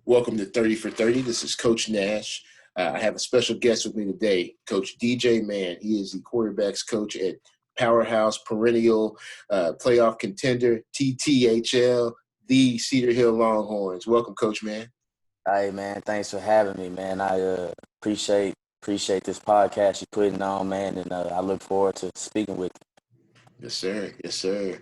Welcome to 30 for 30. This is Coach Nash. I have a special guest with me today, Coach DJ Mann. He is the quarterbacks coach at Powerhouse Perennial Playoff Contender, TTHL, the Cedar Hill Longhorns. Welcome, Coach Mann. Hey man, thanks for having me, man. I appreciate this podcast you're putting on, man, and I look forward to speaking with you. Yes, sir. Yes, sir.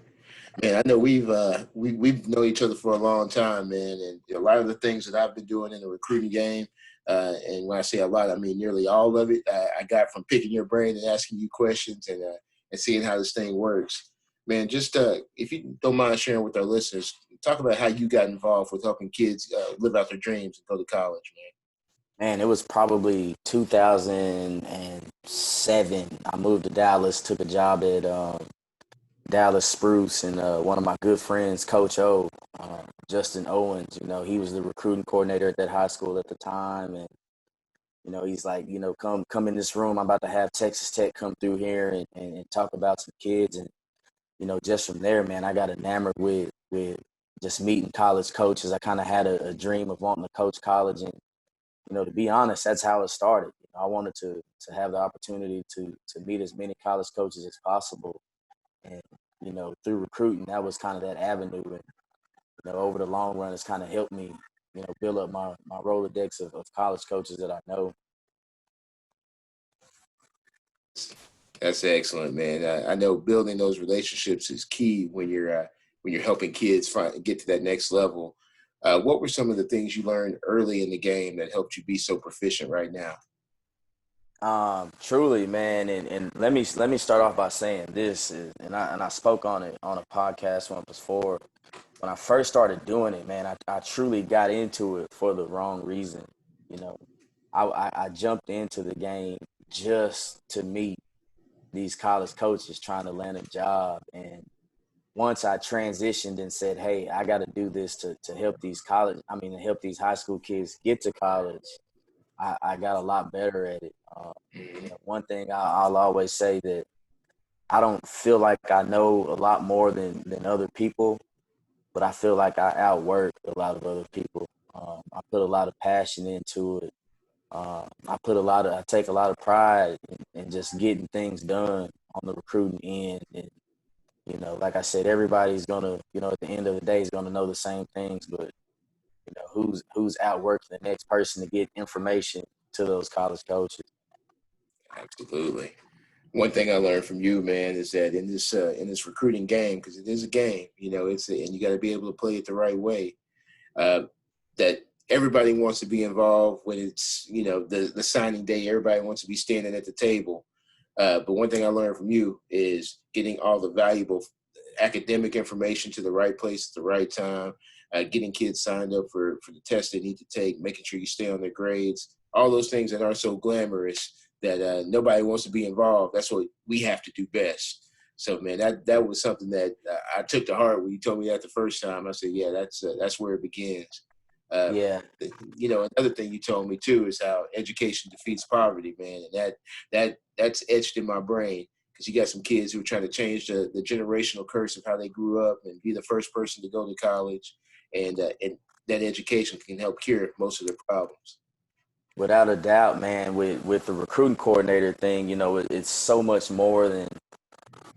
Man, I know we've known each other for a long time, man, and a lot of the things that I've been doing in the recruiting game, and when I say a lot, I mean nearly all of it. I got from picking your brain and asking you questions and seeing how this thing works. Man, just if you don't mind sharing with our listeners, talk about how you got involved with helping kids live out their dreams and go to college, man. Man, it was probably 2007. I moved to Dallas, took a job at Dallas Spruce, and one of my good friends, Coach O, Justin Owens, he was the recruiting coordinator at that high school at the time, and he's like, come in this room. I'm about to have Texas Tech come through here and talk about some kids. And, just from there, man, I got enamored with just meeting college coaches. I kind of had a dream of wanting to coach college. And, to be honest, that's how it started. I wanted to have the opportunity to meet as many college coaches as possible. And, through recruiting, that was kind of that avenue. And, over the long run, it's kind of helped me, build up my Rolodex of college coaches that I know. That's excellent, man. I know building those relationships is key when you're helping kids get to that next level. What were some of the things you learned early in the game that helped you be so proficient right now? Truly, man, and let me start off by saying this, and I spoke on it on a podcast once before. When I first started doing it, man, I truly got into it for the wrong reason. You know, I jumped into the game just to meet these college coaches trying to land a job. And once I transitioned and said, hey, I got to do this to help to help these high school kids get to college, I got a lot better at it. One thing I'll always say that I don't feel like I know a lot more than other people, but I feel like I outwork a lot of other people. I put a lot of passion into it. I take a lot of pride in just getting things done on the recruiting end. And, like I said, everybody's gonna, at the end of the day is gonna know the same things, but who's outworking the next person to get information to those college coaches. Absolutely. One thing I learned from you, man, is that in this recruiting game, because it is a game, and you got to be able to play it the right way. That everybody wants to be involved when it's the signing day. Everybody wants to be standing at the table. But one thing I learned from you is getting all the valuable academic information to the right place at the right time, getting kids signed up for the tests they need to take, making sure you stay on their grades, all those things that aren't so glamorous that nobody wants to be involved. That's what we have to do best. So, man, that was something that I took to heart when you told me that the first time. I said, yeah, that's where it begins. Yeah. Another thing you told me too is how education defeats poverty, man, and that's etched in my brain because you got some kids who are trying to change the generational curse of how they grew up and be the first person to go to college, and that education can help cure most of their problems. Without a doubt, man, with the recruiting coordinator thing, it's so much more than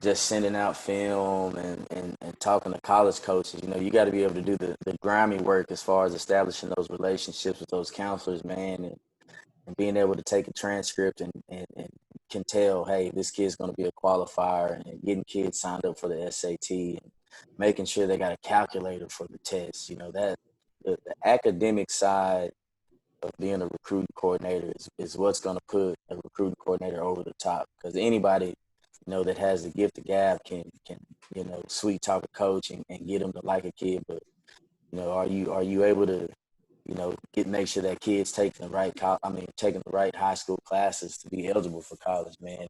just sending out film and talking to college coaches. You got to be able to do the grimy work as far as establishing those relationships with those counselors, man, and being able to take a transcript and can tell, hey, this kid's going to be a qualifier, and getting kids signed up for the SAT and making sure they got a calculator for the test. That the academic side of being a recruiting coordinator is what's going to put a recruiting coordinator over the top, because anybody that has the gift of gab can sweet talk a coach and get them to like a kid. But are you able to make sure that kids taking the right high school classes to be eligible for college, man.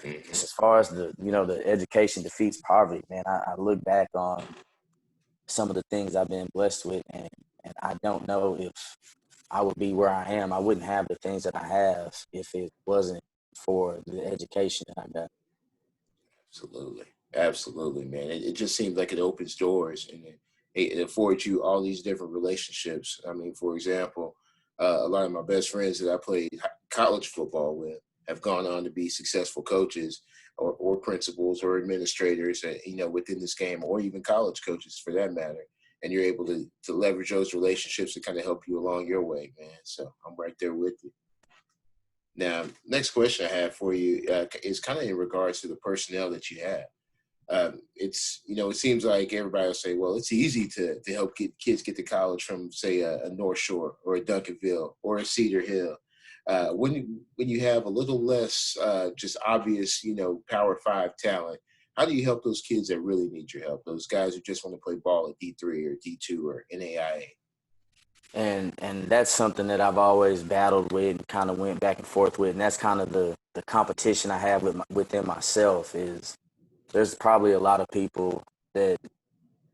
Just as far as the education defeats poverty, man, I look back on some of the things I've been blessed with, and I don't know if I would be where I am. I wouldn't have the things that I have if it wasn't for the education that I got. Absolutely, man. It just seems like it opens doors, it affords you all these different relationships. I mean, for example, a lot of my best friends that I played college football with have gone on to be successful coaches or principals or administrators, within this game, or even college coaches for that matter. And you're able to leverage those relationships to kind of help you along your way, man. So I'm right there with you. Now, next question I have for you is kind of in regards to the personnel that you have. It seems like everybody will say, well, it's easy to help get kids get to college from, say, a North Shore or a Duncanville or a Cedar Hill. When you have a little less just obvious, Power Five talent, how do you help those kids that really need your help? Those guys who just want to play ball at D3 or D2 or NAIA. And that's something that I've always battled with and kind of went back and forth with, and that's kind of the competition I have within myself. Is there's probably a lot of people that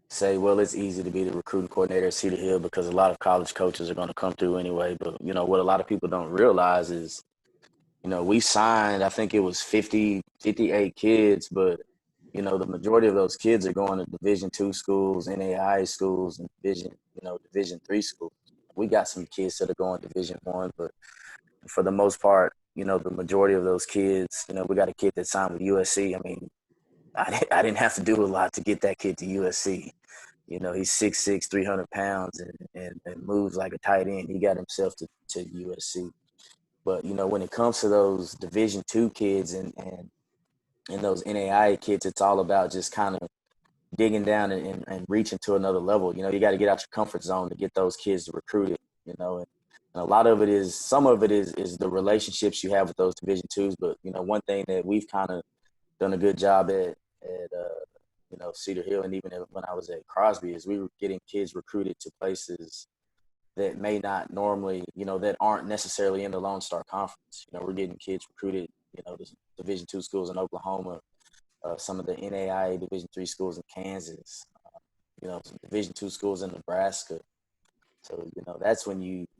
say, well, it's easy to be the recruiting coordinator at Cedar Hill because a lot of college coaches are going to come through anyway. But what a lot of people don't realize is, we signed, I think it was 58 kids, but the majority of those kids are going to Division II schools, NAIA schools, and Division III schools. We got some kids that are going Division I, but for the most part, the majority of those kids, we got a kid that signed with USC. I mean, I didn't have to do a lot to get that kid to USC. He's 6'6", 300 pounds, and moves like a tight end. He got himself to USC. But, when it comes to those Division II kids and those NAIA kids, it's all about just kind of digging down and reaching to another level. You got to get out your comfort zone to get those kids to recruit it, and a lot of it is, some of it is the relationships you have with those Division IIs. But, one thing that we've kind of done a good job at Cedar Hill, and even when I was at Crosby, is we were getting kids recruited to places that may not normally, that aren't necessarily in the Lone Star Conference. We're getting kids recruited, to Division II schools in Oklahoma, some of the NAIA Division III schools in Kansas, some Division II schools in Nebraska. So,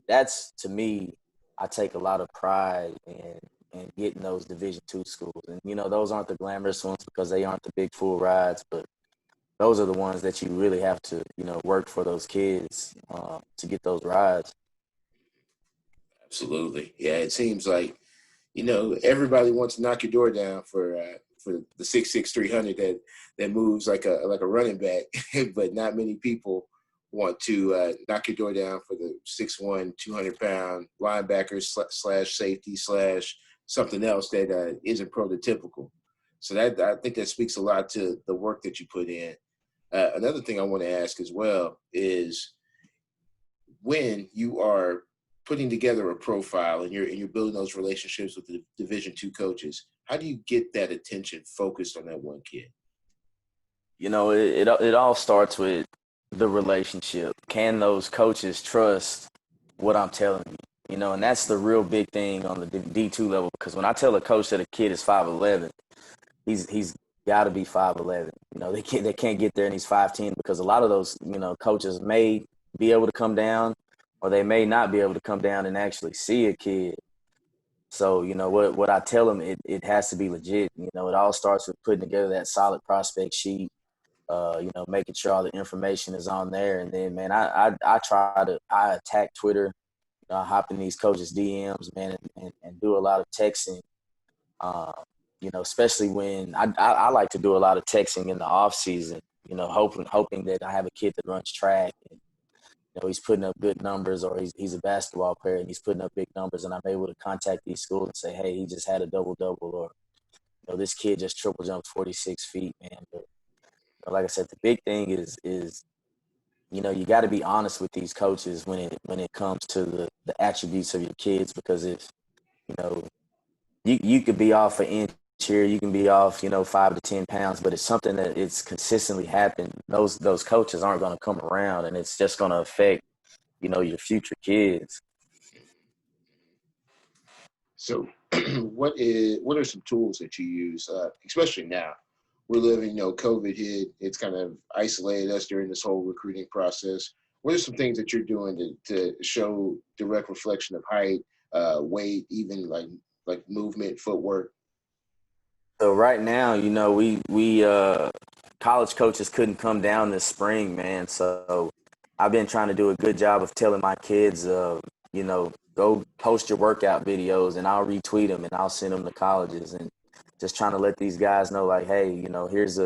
that's to me, I take a lot of pride in getting those Division II schools. And, those aren't the glamorous ones because they aren't the big full rides, but those are the ones that you really have to, work for those kids to get those rides. Absolutely. Yeah, it seems like, everybody wants to knock your door down for the 6'6", 300 that moves like a running back, but not many people want to knock your door down for the 6'1", 200-pound linebacker slash safety slash something else that isn't prototypical. So that, I think that speaks a lot to the work that you put in. Another thing I want to ask as well is, when you are putting together a profile and you're building those relationships with the Division II coaches, how do you get that attention focused on that one kid? It all starts with the relationship. Can those coaches trust what I'm telling you? And that's the real big thing on the D2 level, because when I tell a coach that a kid is 5'11", he's got to be 5'11". They can't get there and he's 5'10", because a lot of those, coaches may be able to come down, or they may not be able to come down and actually see a kid. So, what I tell them, it has to be legit. It all starts with putting together that solid prospect sheet, making sure all the information is on there. And then, man, I attack Twitter, hop in these coaches' DMs, man, and do a lot of texting. Especially when I like to do a lot of texting in the off season, hoping that I have a kid that runs track and, he's putting up good numbers, or he's a basketball player and he's putting up big numbers, and I'm able to contact these schools and say, hey, he just had a double-double, or, this kid just triple jumped 46 feet, man. But, like I said, the big thing is you got to be honest with these coaches when it comes to the attributes of your kids, because if, you could be off an inch here, you can be off, 5 to 10 pounds, but it's something that it's consistently happened. Those coaches aren't going to come around, and it's just going to affect, your future kids. So what are some tools that you use, especially now? We're living, COVID hit. It's kind of isolated us during this whole recruiting process. What are some things that you're doing to show direct reflection of height, weight, even like movement, footwork? So right now, we college coaches couldn't come down this spring, man. So I've been trying to do a good job of telling my kids, go post your workout videos and I'll retweet them and I'll send them to colleges, and just trying to let these guys know, like, hey, here's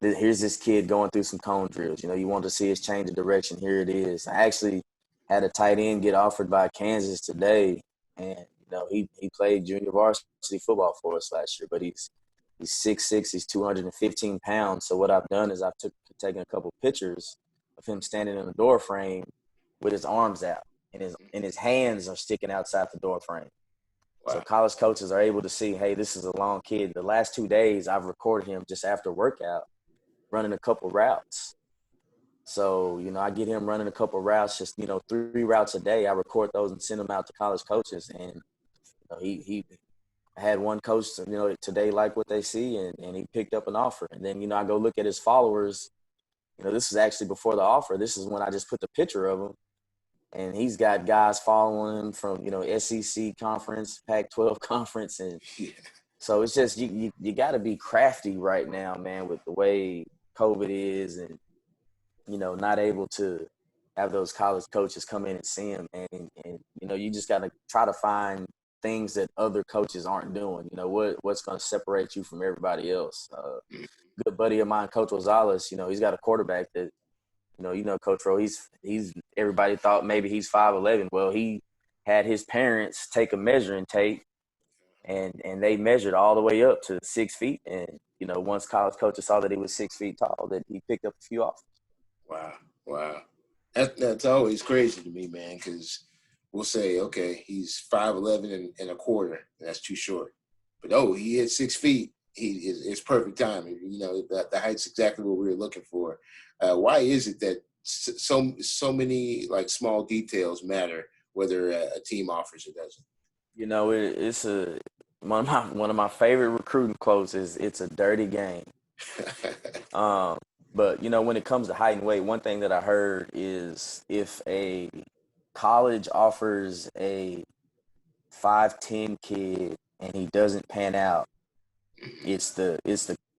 this kid going through some cone drills. You want to see his change of direction. Here it is. I actually had a tight end get offered by Kansas today, and he played junior varsity football for us last year. But he's 6'6", he's 215 pounds. So what I've done is I've taken a couple pictures of him standing in the door frame with his arms out, and his hands are sticking outside the door frame. So Wow. college coaches are able to see, hey, this is a long kid. The last 2 days I've recorded him just after workout running a couple routes. So, I get him running a couple routes, just, 3 routes a day. I record those and send them out to college coaches. And he had one coach, today like what they see, and he picked up an offer. And then, I go look at his followers. This is actually before the offer. This is when I just put the picture of him. And he's got guys following him from, SEC conference, Pac-12 conference. And Yeah. so it's just, you got to be crafty right now, man, with the way COVID is, and not able to have those college coaches come in and see him, and you just got to try to find things that other coaches aren't doing. What's going to separate you from everybody else. Good buddy of mine, Coach Rosales, he's got a quarterback that Coach Rowe, he's everybody thought maybe he's 5'11". Well, he had his parents take a measuring tape, and they measured all the way up to 6 feet. And once college coaches saw that he was 6 feet tall, that he picked up a few offers. Wow. Wow. That's always crazy to me, man, because we'll say, okay, he's 5'11" and a quarter. And that's too short. But, he hit 6 feet. It's perfect timing. The height's exactly what we were looking for. Why is it that so many, like, small details matter, whether a team offers or doesn't? It's one of my favorite recruiting quotes is, "It's a dirty game." But when it comes to height and weight, one thing that I heard is, if a college offers a 5'10" kid and he doesn't pan out, it's the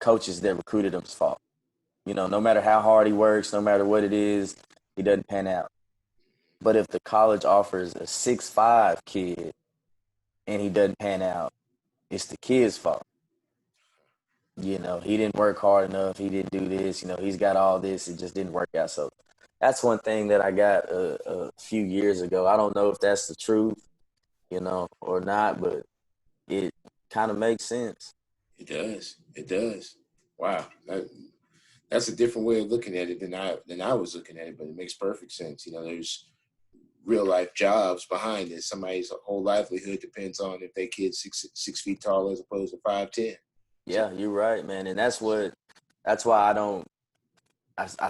coaches that recruited him's fault. No matter how hard he works, no matter what it is, he doesn't pan out. But if the college offers a 6'5" kid and he doesn't pan out, it's the kid's fault. He didn't work hard enough. He didn't do this. He's got all this. It just didn't work out. So that's one thing that I got a few years ago. I don't know if that's the truth, or not, but it kind of makes sense. It does. It does. Wow. That's a different way of looking at it than I was looking at it, but it makes perfect sense. There's real life jobs behind it. Somebody's whole livelihood depends on if they kid's 6 feet tall as opposed to 5'10". So, Yeah, you're right, man. And that's why I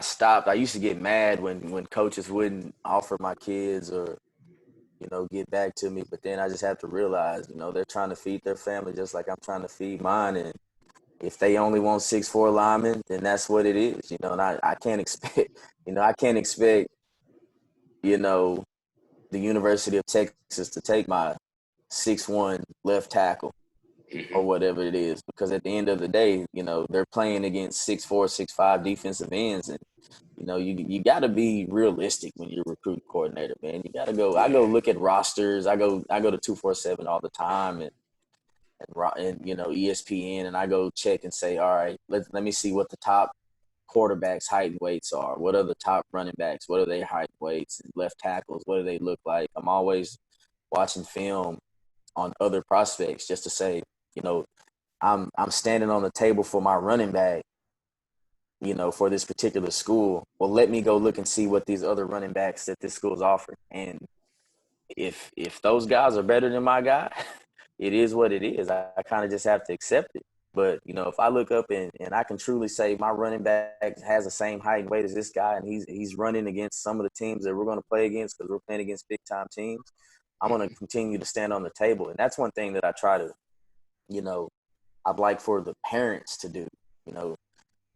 stopped. I used to get mad when coaches wouldn't offer my kids, or, get back to me. But then I just have to realize, they're trying to feed their family just like I'm trying to feed mine. And if they only want 6'4" linemen, then that's what it is, and I can't expect, you know, the University of Texas to take my 6'1" left tackle or whatever it is, because at the end of the day, they're playing against 6'4", 6'5" defensive ends. And, you got to be realistic when you're a recruiting coordinator, man. You got to go. I go look at rosters. I go to 247 all the time, and ESPN, and I go check and say, all right, let me see what the top quarterbacks' height and weights are. What are the top running backs? What are their height and weights? And left tackles, what do they look like? I'm always watching film on other prospects just to say, I'm standing on the table for my running back, for this particular school. Well, let me go look and see what these other running backs that this school's offering. And if those guys are better than my guy, it is what it is. I kind of just have to accept it. But, if I look up and I can truly say my running back has the same height and weight as this guy, and he's running against some of the teams that we're going to play against, because we're playing against big-time teams, I'm going to continue to stand on the table. And that's one thing that I try to, I'd like for the parents to do.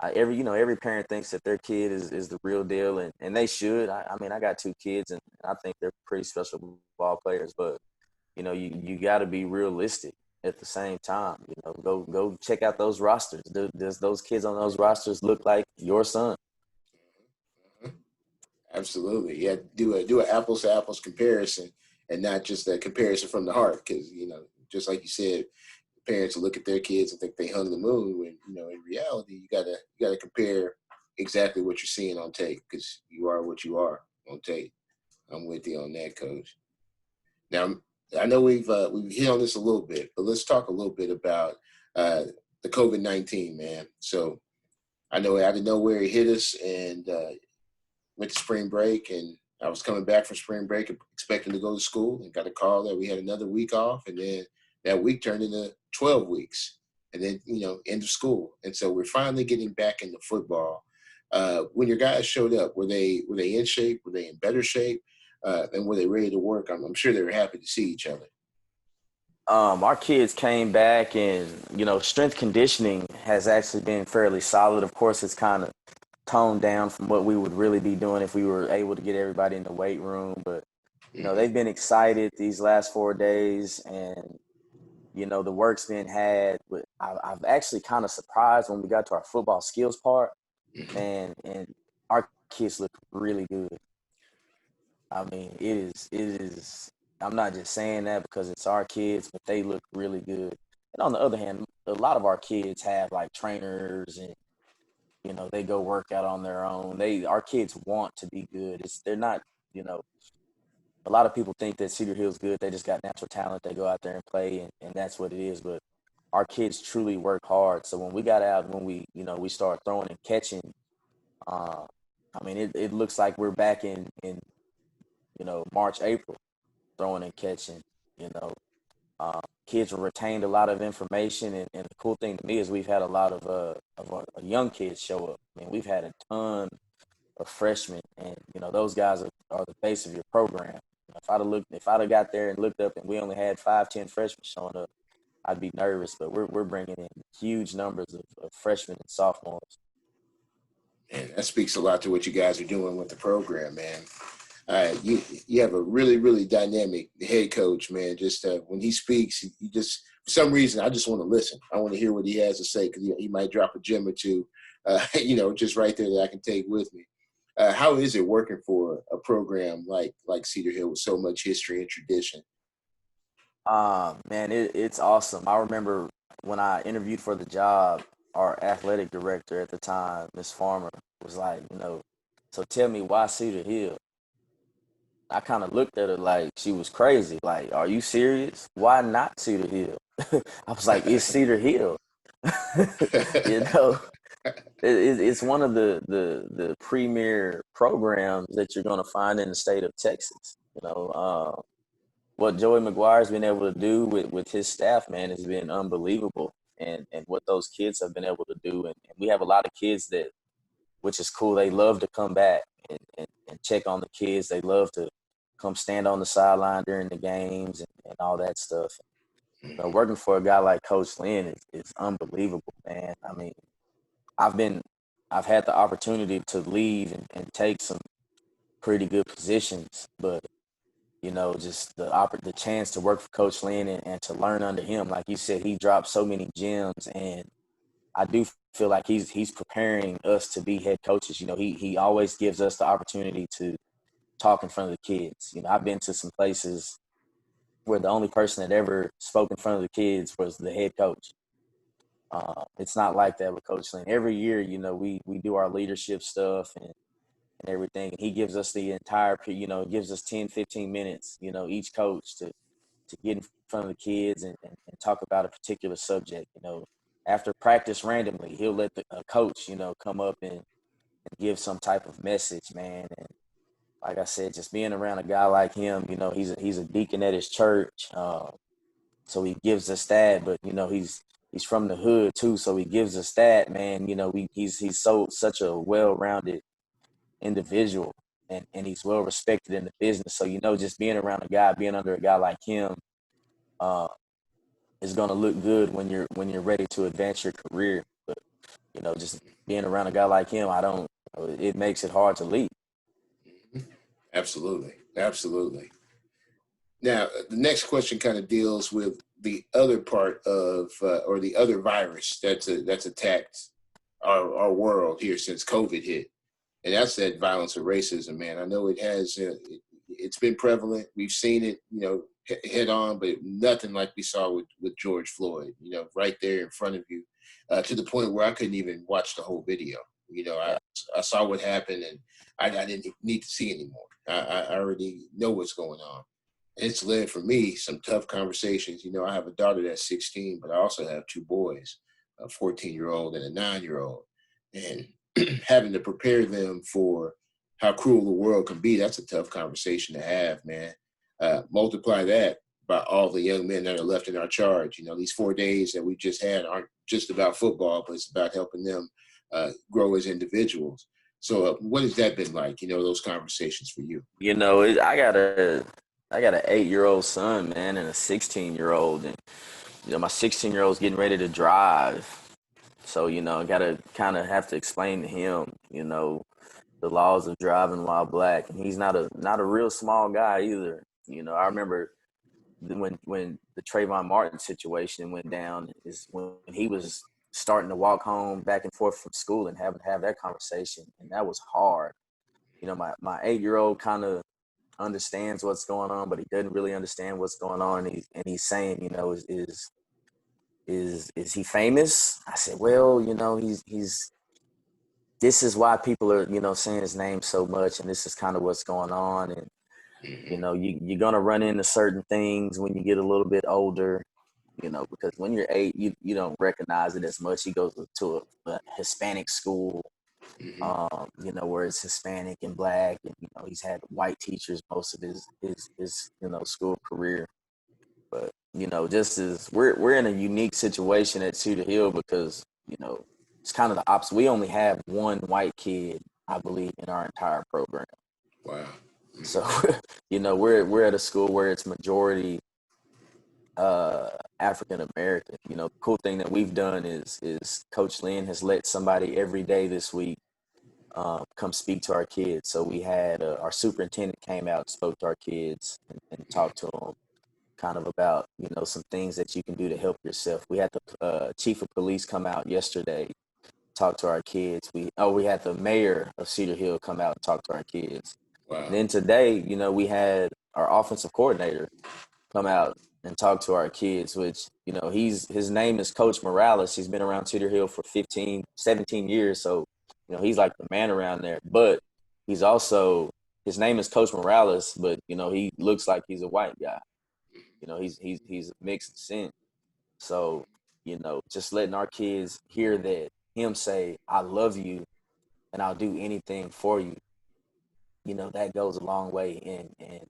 Every parent thinks that their kid is the real deal, and they should. I mean, I got 2 kids, and I think they're pretty special ball players, but you got to be realistic at the same time. You know, go check out those rosters. Does those kids on those rosters look like your son? Absolutely. Yeah, do an apples to apples comparison and not just a comparison from the heart. Because, just like you said, parents will look at their kids and think they hung the moon when, in reality, you gotta compare exactly what you're seeing on tape, because you are what you are on tape. I'm with you on that, Coach. Now, I know we've hit on this a little bit, but let's talk a little bit about uh, the COVID-19, man. So I know out of nowhere it hit us, and went to spring break, and I was coming back from spring break expecting to go to school, and got a call that we had another week off, and then that week turned into 12 weeks, and then end of school. And so we're finally getting back into football. When your guys showed up, were they in shape? Were they in better shape? And were they ready to work? I'm sure they were happy to see each other. Our kids came back, and strength conditioning has actually been fairly solid. Of course, it's kind of toned down from what we would really be doing if we were able to get everybody in the weight room. But Mm-hmm. they've been excited these last 4 days, and the work's been had. But I've actually kind of surprised when we got to our football skills part, Mm-hmm. man, and our kids look really good. I mean, it is. I'm not just saying that because it's our kids, but they look really good. And on the other hand, a lot of our kids have like trainers, and they go work out on their own. Our kids want to be good. They're not, you know, a lot of people think that Cedar Hill's good. They just got natural talent. They go out there and play, and that's what it is. But our kids truly work hard. So when we got out, when we start throwing and catching, uh, I mean, it looks like we're back in March, April, throwing and catching. You know, kids have retained a lot of information, and the cool thing to me is we've had a lot of young kids show up. I mean, we've had a ton of freshmen, and those guys are the base of your program. If I'd have got there and looked up and we only had 5, 10 freshmen showing up, I'd be nervous. But we're bringing in huge numbers of freshmen and sophomores. And that speaks a lot to what you guys are doing with the program, man. You have a really, really dynamic head coach, man. Just when he speaks, he just, for some reason, I just want to listen. I want to hear what he has to say, because he might drop a gem or two, just right there that I can take with me. How is it working for a program like Cedar Hill with so much history and tradition? Man, it's awesome. I remember when I interviewed for the job, our athletic director at the time, Miss Farmer, was like, so tell me why Cedar Hill? I kind of looked at her like she was crazy. Like, are you serious? Why not Cedar Hill? I was like, it's Cedar Hill. you know, it's one of the premier programs that you're going to find in the state of Texas. What Joey McGuire's been able to do with his staff, man, has been unbelievable. And what those kids have been able to do. And we have a lot of kids that, which is cool, they love to come back and check on the kids. They love to come stand on the sideline during the games and all that stuff. Working for a guy like Coach Lynn is unbelievable, man. I mean, I've been I've had the opportunity to leave and take some pretty good positions, but just the chance to work for Coach Lynn and to learn under him, like you said, he dropped so many gems, and I do feel like he's preparing us to be head coaches. He always gives us the opportunity to talk in front of the kids. I've been to some places where the only person that ever spoke in front of the kids was the head coach. It's not like that with Coach Lynn. Every year, we do our leadership stuff and everything, and he gives us the entire, gives us 10, 15 minutes, each coach to get in front of the kids and talk about a particular subject. After practice randomly, he'll let the coach, come up and give some type of message, man. And like I said, just being around a guy like him, he's a deacon at his church. So he gives us that, but he's from the hood too, so he gives us that, man. He's such a well-rounded individual, and he's well respected in the business. So just being under a guy like him, uh, is going to look good when you're ready to advance your career. But just being around a guy like him, it makes it hard to leave. Absolutely, absolutely. Now, the next question kind of deals with the other part of or the other virus that's attacked our world here since COVID hit, and that's that violence of racism, man. I know it has it's been prevalent. We've seen it, head on, but nothing like we saw with George Floyd. Right there in front of you, to the point where I couldn't even watch the whole video. I saw what happened, and I didn't need to see anymore. I already know what's going on. It's led for me some tough conversations. I have a daughter that's 16, but I also have two boys, a 14-year-old and a 9-year-old. And having to prepare them for how cruel the world can be, that's a tough conversation to have, man. Multiply that by all the young men that are left in our charge. These 4 days that we just had aren't just about football, but it's about helping them grow as individuals. So what has that been like, those conversations for you? I got an 8-year-old son, man, and a 16-year-old, and my 16-year-old's getting ready to drive. So, I gotta kind of have to explain to him, the laws of driving while black. And he's not a real small guy either. I remember when the Trayvon Martin situation went down is when he was starting to walk home back and forth from school and having to have that conversation. And that was hard. My 8-year-old kind of understands what's going on, but he doesn't really understand what's going on. And he's saying, is he famous? I said, well, he's this is why people are, saying his name so much, and this is kind of what's going on. And you're gonna run into certain things when you get a little bit older, because when you're 8, you don't recognize it as much. He goes to a Hispanic school, where it's Hispanic and black, and he's had white teachers most of his school career. But just as we're in a unique situation at Cedar Hill because it's kind of the opposite. We only have one white kid, I believe, in our entire program. Wow. So we're at a school where it's majority African American. The cool thing that we've done is Coach Lynn has let somebody every day this week come speak to our kids. So we had our superintendent came out and spoke to our kids and talked to them kind of about, some things that you can do to help yourself. We had the chief of police come out yesterday, talk to our kids. We had the mayor of Cedar Hill come out and talk to our kids. Wow. And then today, we had our offensive coordinator come out and talk to our kids, which, his name is Coach Morales. He's been around Cedar Hill for 17 years. So, he's like the man around there, but he's also, his name is Coach Morales, but, he looks like he's a white guy. He's mixed descent. So, just letting our kids hear that him say, I love you and I'll do anything for you, that goes a long way. And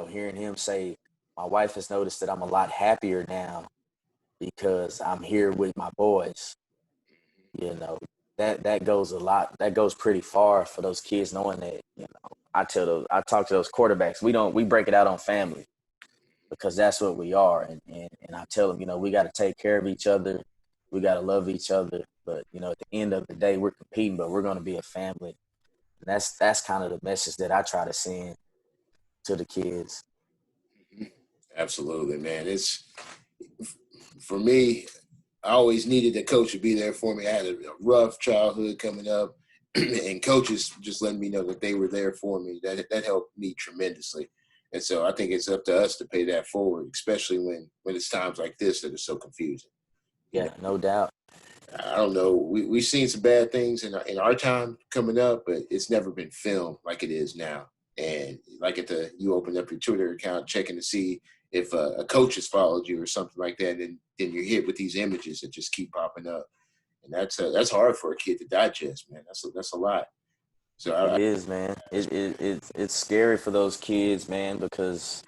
hearing him say, my wife has noticed that I'm a lot happier now because I'm here with my boys, that goes a lot. That goes pretty far for those kids knowing that, I talk to those quarterbacks. We break it out on family, because that's what we are. And I tell them, we got to take care of each other. We got to love each other. But, at the end of the day, we're competing, but we're going to be a family. And that's kind of the message that I try to send to the kids. Absolutely, man. It's, for me, I always needed a coach to be there for me. I had a rough childhood coming up, and coaches just letting me know that they were there for me. That helped me tremendously. And so I think it's up to us to pay that forward, especially when it's times like this that are so confusing. Yeah, no doubt. I don't know. We've seen some bad things in our time coming up, but it's never been filmed like it is now. And like you opened up your Twitter account, checking to see if a coach has followed you or something like that, and then you're hit with these images that just keep popping up, and that's hard for a kid to digest, man. That's a lot. So It is, man. It's scary for those kids, man, because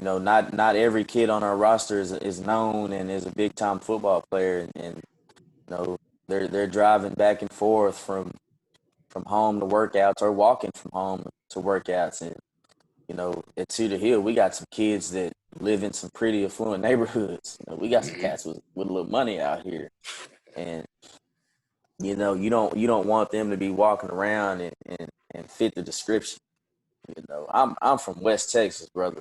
not every kid on our roster is known and is a big time football player, and they're driving back and forth from home to workouts or walking from home to workouts. And at Cedar Hill, we got some kids that live in some pretty affluent neighborhoods. We got some cats with a little money out here, and you don't want them to be walking around and fit the description. I'm from West Texas, brother.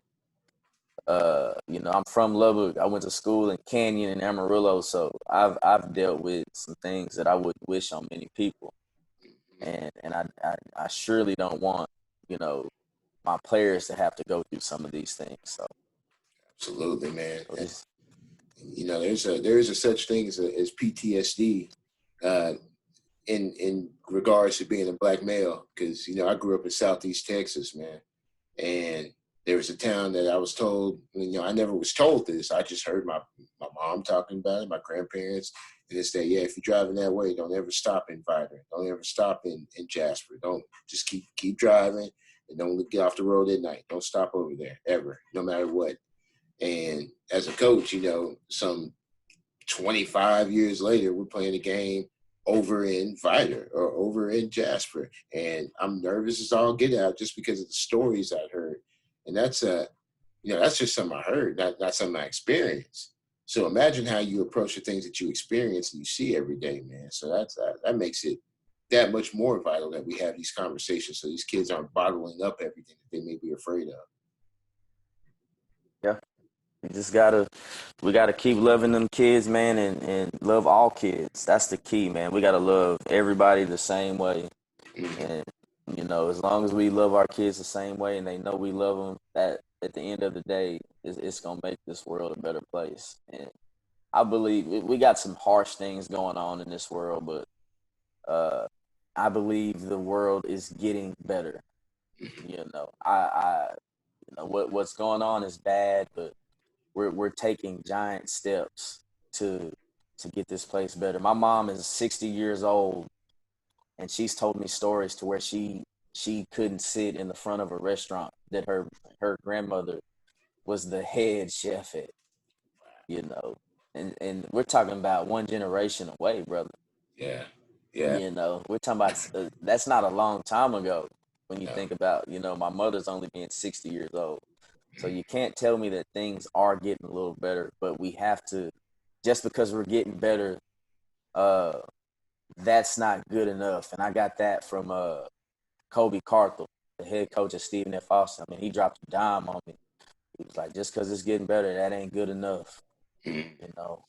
You know, I'm from Lubbock. I went to school in Canyon and Amarillo, so I've dealt with some things that I would wish on many people, and I surely don't want, you know, my players to have to go through some of these things. Absolutely, man. So And, just you know, there is a such thing as PTSD, uh, in regards to being a black male, because you know I grew up in Southeast Texas, man, and there was a town that I was told, you know, I never was told this. I just heard my mom talking about it, my grandparents, and it's that, yeah, if you're driving that way, don't ever stop in Vidor. Don't ever stop in Jasper. Don't just keep driving and don't get off the road at night. Don't stop over there ever, no matter what. And as a coach, you know, some 25 years later, we're playing a game over in Vidor or over in Jasper. And I'm nervous as all get out just because of the stories I heard. And that's you know, that's just something I heard, not something I experienced. So imagine how you approach the things that you experience and you see every day, man. So that makes it that much more vital that we have these conversations so these kids aren't bottling up everything that they may be afraid of. yeah, you just we gotta keep loving them kids, man, and love all kids. That's the key, man. We gotta love everybody the same way, Mm-hmm. and you know, as long as we love our kids the same way, and they know we love them, that at the end of the day, it's gonna make this world a better place. And I believe we got some harsh things going on in this world, but uh, I believe the world is getting better. You know, you know what's going on is bad, but we're taking giant steps to get this place better. My mom is 60 years old, and she's told me stories to where she couldn't sit in the front of a restaurant that her grandmother was the head chef at. You know, and we're talking about one generation away, brother. Yeah. Yeah. You know, we're talking about that's not a long time ago when you No. think about, you know, my mother's only being 60 years old. So you can't tell me that things are getting a little better, but we have to, just because we're getting better, uh, that's not good enough. And I got that from Kobe Carthel, the head coach of Stephen F. Austin. I mean, he dropped a dime on me. He was like, just because it's getting better, that ain't good enough, Mm-hmm. you know.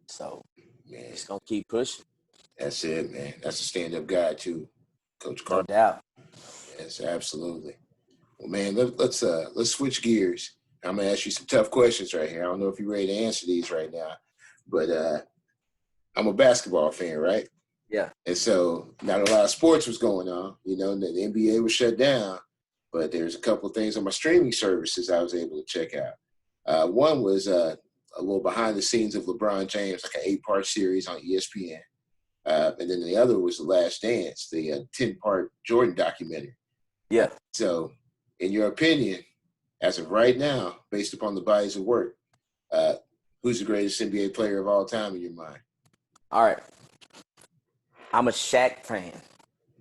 So Man, just gonna keep pushing, that's it, man. That's a stand-up guy too, Coach no Carter. doubt. Yes, absolutely. Well, man, let's switch gears. I'm gonna ask you some tough questions right here. I don't know if you're ready to answer these right now, but I'm a basketball fan, right? Yeah. And so not a lot of sports was going on. You know, the NBA was shut down, but there's a couple of things on my streaming services I was able to check out. One was a little behind the scenes of LeBron James, like an 8-part series on ESPN. And then the other was The Last Dance, the 10-part Jordan documentary. Yeah. So, in your opinion, as of right now, based upon the bodies of work, uh, who's the greatest NBA player of all time in your mind? All right. I'm a Shaq fan.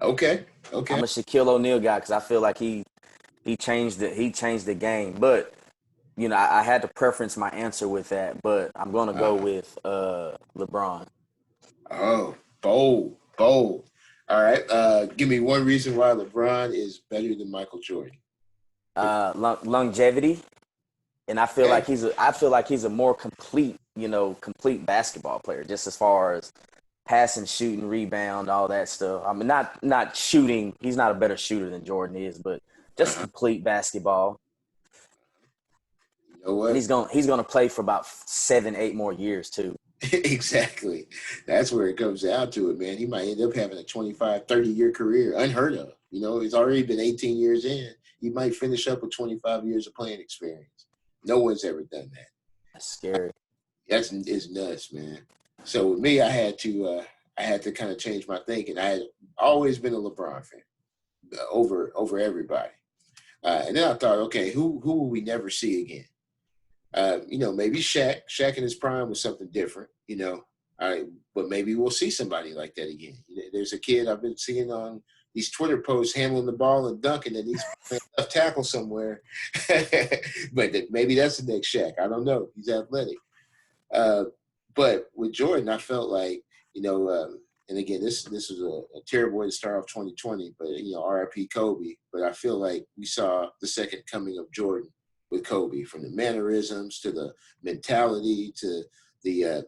Okay, okay. I'm a Shaquille O'Neal guy because I feel like he changed the game. But you know, I had to preference my answer with that. But I'm gonna go Uh, with LeBron. oh, bold, bold. All right. Give me one reason why LeBron is better than Michael Jordan. Longevity, and Okay. I feel like he's a more complete, you know, complete basketball player, just as far as passing, shooting, rebound, all that stuff. I mean, not shooting. He's not a better shooter than Jordan is, but just Uh-huh. complete basketball. You know And what? he's gonna play for about 7, 8 more years too. Exactly. That's where it comes down to it, man. He might end up having a 25, 30-year career, unheard of. You know, he's already been 18 years in. He might finish up with 25 years of playing experience. No one's ever done that. That's scary. That's it's nuts, man. So with me, I had to kind of change my thinking. I had always been a LeBron fan over everybody. And then I thought, okay, who will we never see again? You know, maybe Shaq. Shaq in his prime was something different, you know. But maybe we'll see somebody like that again. There's a kid I've been seeing on these Twitter posts handling the ball and dunking that needs to play left tackle somewhere. But maybe that's the next Shaq. I don't know. He's athletic. Uh, but with Jordan, I felt like, you know, and again, this was a terrible way to start off 2020, but, you know, RIP Kobe. But I feel like we saw the second coming of Jordan with Kobe, from the mannerisms to the mentality to the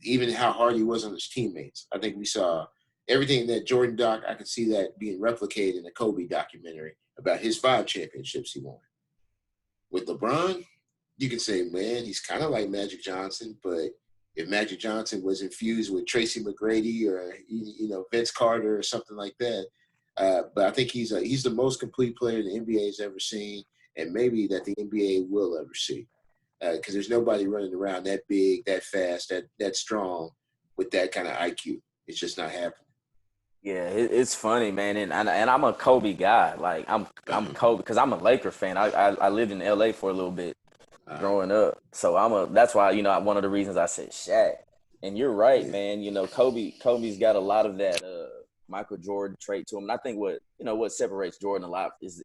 even how hard he was on his teammates. I think we saw everything that Jordan doc. I could see that being replicated in the Kobe documentary about his 5 championships he won. With LeBron, you can say, man, he's kind of like Magic Johnson, but if Magic Johnson was infused with Tracy McGrady or Vince Carter or something like that, but I think he's the most complete player the NBA has ever seen, and maybe that the NBA will ever see, because there's nobody running around that big, that fast, that strong with that kind of IQ. It's just not happening. Yeah, it's funny, man, and I'm a Kobe guy. Like I'm Kobe because I'm a Laker fan. I lived in LA for a little bit growing up, so that's why one of the reasons I said Shaq. And you're right, man. Kobe's got a lot of that Michael Jordan trait to him. And I think what separates Jordan a lot is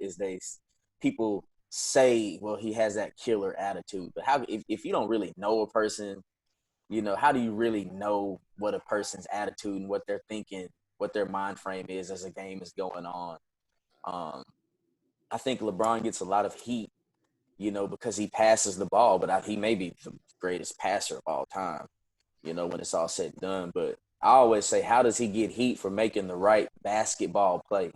people say, well, he has that killer attitude, but how if you don't really know a person, how do you really know what a person's attitude and what they're thinking, what their mind frame is as a game is going on? I think LeBron gets a lot of heat, because he passes the ball, but he may be the greatest passer of all time, when it's all said and done. But I always say, how does he get heat for making the right basketball play?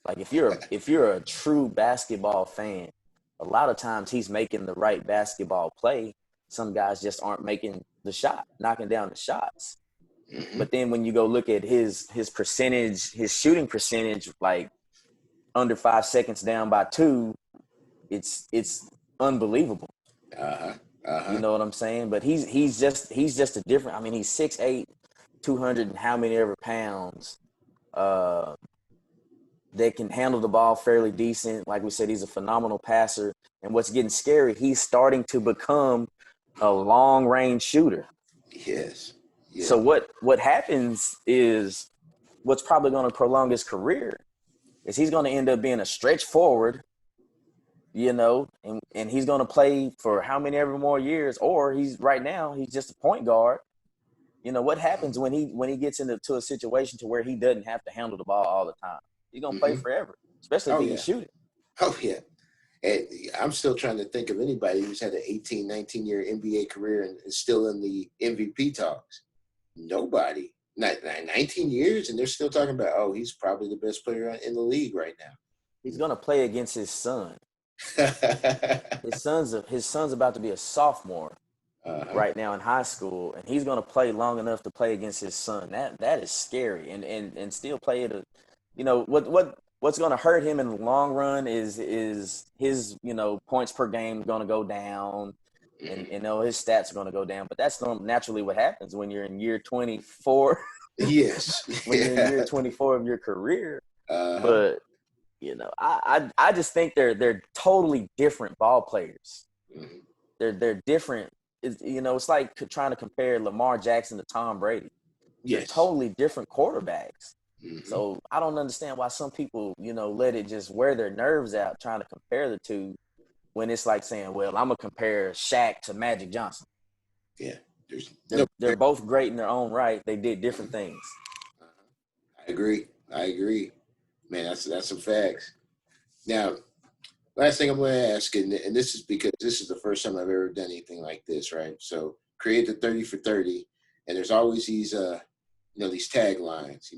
Like if you're a true basketball fan, a lot of times he's making the right basketball play. Some guys just aren't making the shot, knocking down the shots. Mm-hmm. But then when you go look at his percentage, his shooting percentage, like under 5 seconds down by 2, it's unbelievable. You know what I'm saying? But he's just a different. I mean, he's 6'8", 200 and how many ever pounds. That can handle the ball fairly decent. Like we said, he's a phenomenal passer. And what's getting scary, he's starting to become a long range shooter. Yes. So what happens is what's probably going to prolong his career is he's going to end up being a stretch forward, and he's going to play for how many ever more years, or he's just a point guard. What happens when he gets into a situation to where he doesn't have to handle the ball all the time? He's going to play forever, especially if he can shoot it. Oh, yeah. And I'm still trying to think of anybody who's had an 18, 19-year NBA career and is still in the MVP talks. Nobody. Not 19 years, and they're still talking about, oh, he's probably the best player in the league right now. He's going to play against his son. His son's about to be a sophomore right now in high school, and he's going to play long enough to play against his son. That is scary, and still play at a, what's going to hurt him in the long run is his points per game going to go down, and his stats are going to go down. But that's naturally what happens when you're in year 24. Yes, when you're in year 24 of your career. But I just think they're totally different ball players. Mm-hmm. They're different. It's like trying to compare Lamar Jackson to Tom Brady. Yes. They're totally different quarterbacks. Mm-hmm. So I don't understand why some people, let it just wear their nerves out trying to compare the two, when it's like saying, well, I'm going to compare Shaq to Magic Johnson. Yeah. They're both great in their own right. They did different things. I agree. Man, that's some facts. Now, last thing I'm going to ask, and this is because this is the first time I've ever done anything like this, right? So create the 30 for 30, and there's always these, these taglines,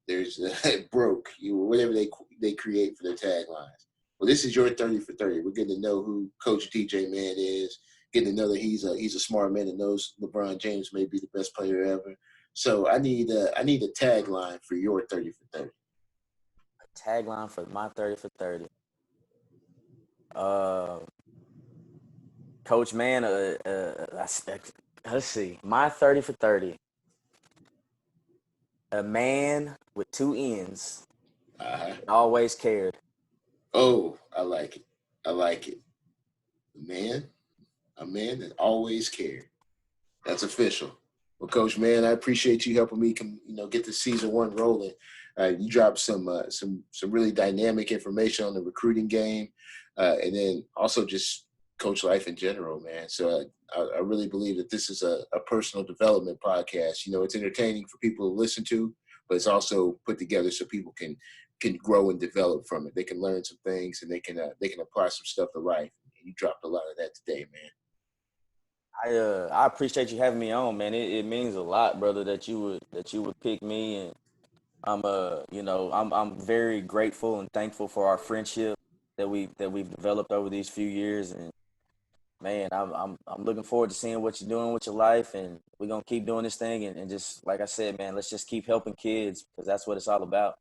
there's broke, whatever they create for their taglines. Well, this is your 30 for 30. We're getting to know who Coach DJ Mann is, getting to know that he's a smart man that knows LeBron James may be the best player ever. So I need a tagline for your 30 for 30. A tagline for my 30 for 30. Coach Mann, let's see. My 30 for 30. A man with 2 ends always cared. Oh, I like it. A man that always cared. That's official. Well, Coach Mann, I appreciate you helping me get the season 1 rolling. You dropped some really dynamic information on the recruiting game, and then also just coach life in general, man. So I really believe that this is a personal development podcast. It's entertaining for people to listen to, but it's also put together so people can grow and develop from it. They can learn some things, and they can apply some stuff to life. You dropped a lot of that today, man. I appreciate you having me on, man. It means a lot, brother, that you would pick me, and I'm I'm very grateful and thankful for our friendship that we've developed over these few years. And man, I'm looking forward to seeing what you're doing with your life, and we're gonna keep doing this thing, and just like I said, man, let's just keep helping kids because that's what it's all about.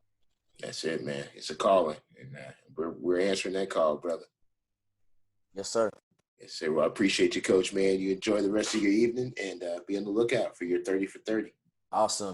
That's it, man. It's a calling, and we're answering that call, brother. Yes, sir. Yes, sir. Well, I appreciate you, Coach, man. You enjoy the rest of your evening, and be on the lookout for your 30 for 30. Awesome.